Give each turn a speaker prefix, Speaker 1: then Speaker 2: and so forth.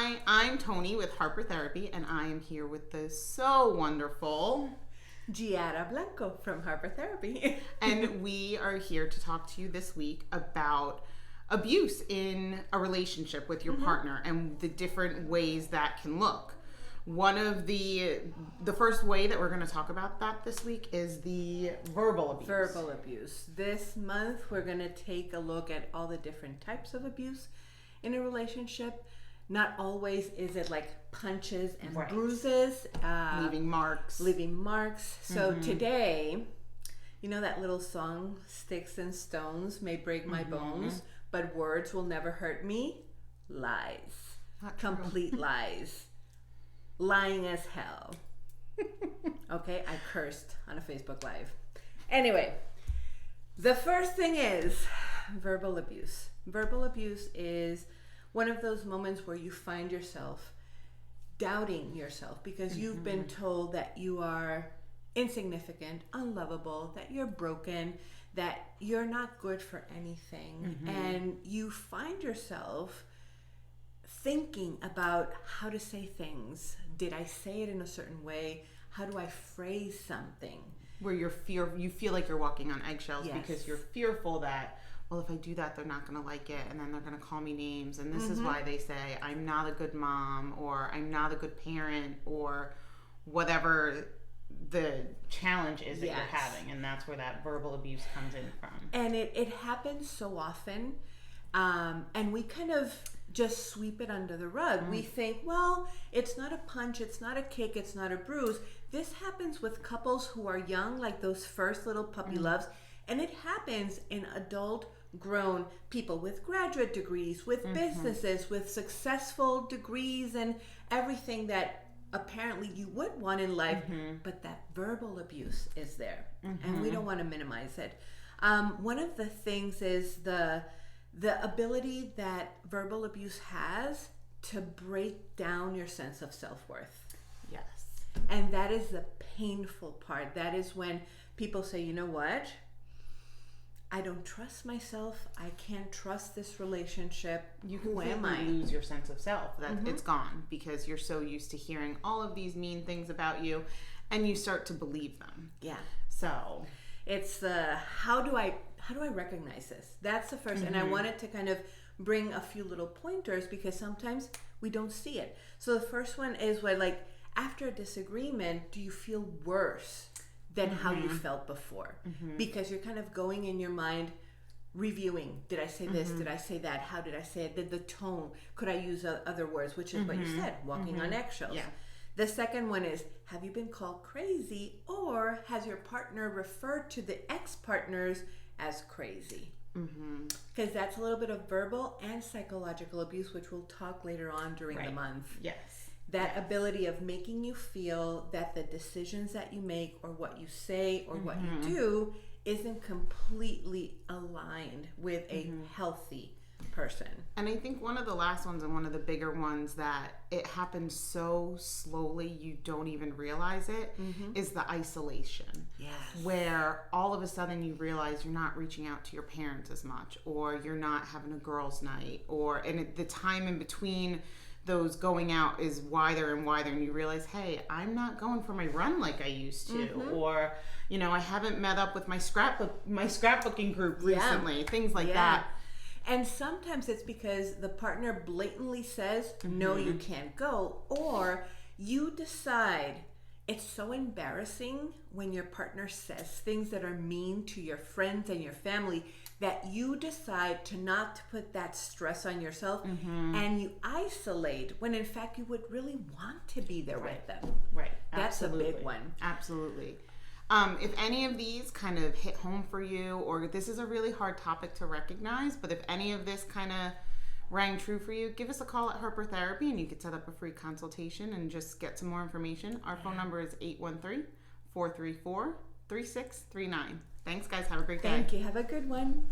Speaker 1: Hi, I'm Tony with Harper Therapy, and I am here with the so wonderful
Speaker 2: Giada Blanco from Harper Therapy.
Speaker 1: and we are here to talk to you this week about abuse in a relationship with your partner and the different ways that can look. One of the first way that we're going to talk about that this week is the verbal abuse.
Speaker 2: Verbal abuse. This month, we're going to take a look at all the different types of abuse in a relationship. Not always is it like punches and bruises.
Speaker 1: Leaving marks.
Speaker 2: So today, you know that little song, Sticks and Stones May Break My Bones, but words will never hurt me? Lies.
Speaker 1: Not
Speaker 2: Complete
Speaker 1: true.
Speaker 2: lies. Lying as hell. Okay, I cursed on a Facebook Live. Anyway, the first thing is verbal abuse. Verbal abuse is one of those moments where you find yourself doubting yourself because you've been told that you are insignificant, unlovable, that you're broken, that you're not good for anything. And you find yourself thinking about how to say things. Did I say it in a certain way? How do I phrase something?
Speaker 1: Where you feel like you're walking on eggshells
Speaker 2: Yes.
Speaker 1: because you're fearful that, well, if I do that, they're not going to like it, and then they're going to call me names, and this is why they say I'm not a good mom, or I'm not a good parent, or whatever the challenge is that you're having, and that's where that verbal abuse comes in from.
Speaker 2: And it happens so often, and we kind of just sweep it under the rug. We think, well, it's not a punch, it's not a kick, it's not a bruise. This happens with couples who are young, like those first little puppy loves, and it happens in adult grown people with graduate degrees, with businesses, with successful degrees and everything that apparently you would want in life, but that verbal abuse is there, and we don't want to minimize it. One of the things is the ability that verbal abuse has to break down your sense of self-worth.
Speaker 1: Yes.
Speaker 2: And that is the painful part. That is when people say, you know what? I don't trust myself. I can't trust this relationship. Who am I?
Speaker 1: Lose your sense of self. That it's gone because you're so used to hearing all of these mean things about you, and you start to believe them.
Speaker 2: Yeah.
Speaker 1: So
Speaker 2: it's the how do I recognize this? That's the first. And I wanted to kind of bring a few little pointers because sometimes we don't see it. So the first one is when, like, after a disagreement, do you feel worse than how you felt before? Because you're kind of going in your mind, reviewing, did I say this? Did I say that? How did I say it? Did the tone, could I use other words? Which is what you said, walking on eggshells. Yeah. The second one is, have you been called crazy, or has your partner referred to the ex-partners as crazy? Because that's a little bit of verbal and psychological abuse, which we'll talk later on during the month.
Speaker 1: Yes.
Speaker 2: That ability of making you feel that the decisions that you make or what you say or what you do isn't completely aligned with a healthy person.
Speaker 1: And I think one of the last ones and one of the bigger ones that it happens so slowly you don't even realize it is the isolation.
Speaker 2: Yes.
Speaker 1: Where all of a sudden you realize you're not reaching out to your parents as much, or you're not having a girls' night, and the time in between those going out is wider and wider, and you realize, hey, I'm not going for my run like I used to, or, you know, I haven't met up with my scrapbooking group recently, things like that.
Speaker 2: And sometimes it's because the partner blatantly says, no, you can't go, or you decide. It's so embarrassing when your partner says things that are mean to your friends and your family that you decide to not put that stress on yourself and you isolate when in fact you would really want to be there with them.
Speaker 1: Right.
Speaker 2: That's
Speaker 1: Absolutely.
Speaker 2: a big one.
Speaker 1: Absolutely. If any of these kind of hit home for you, or this is a really hard topic to recognize, but if any of this kind of rang true for you, give us a call at Harper Therapy and you could set up a free consultation and just get some more information. Our phone number is 813-434-3639. Thanks, guys. Have a great day.
Speaker 2: Thank you. Have a good one.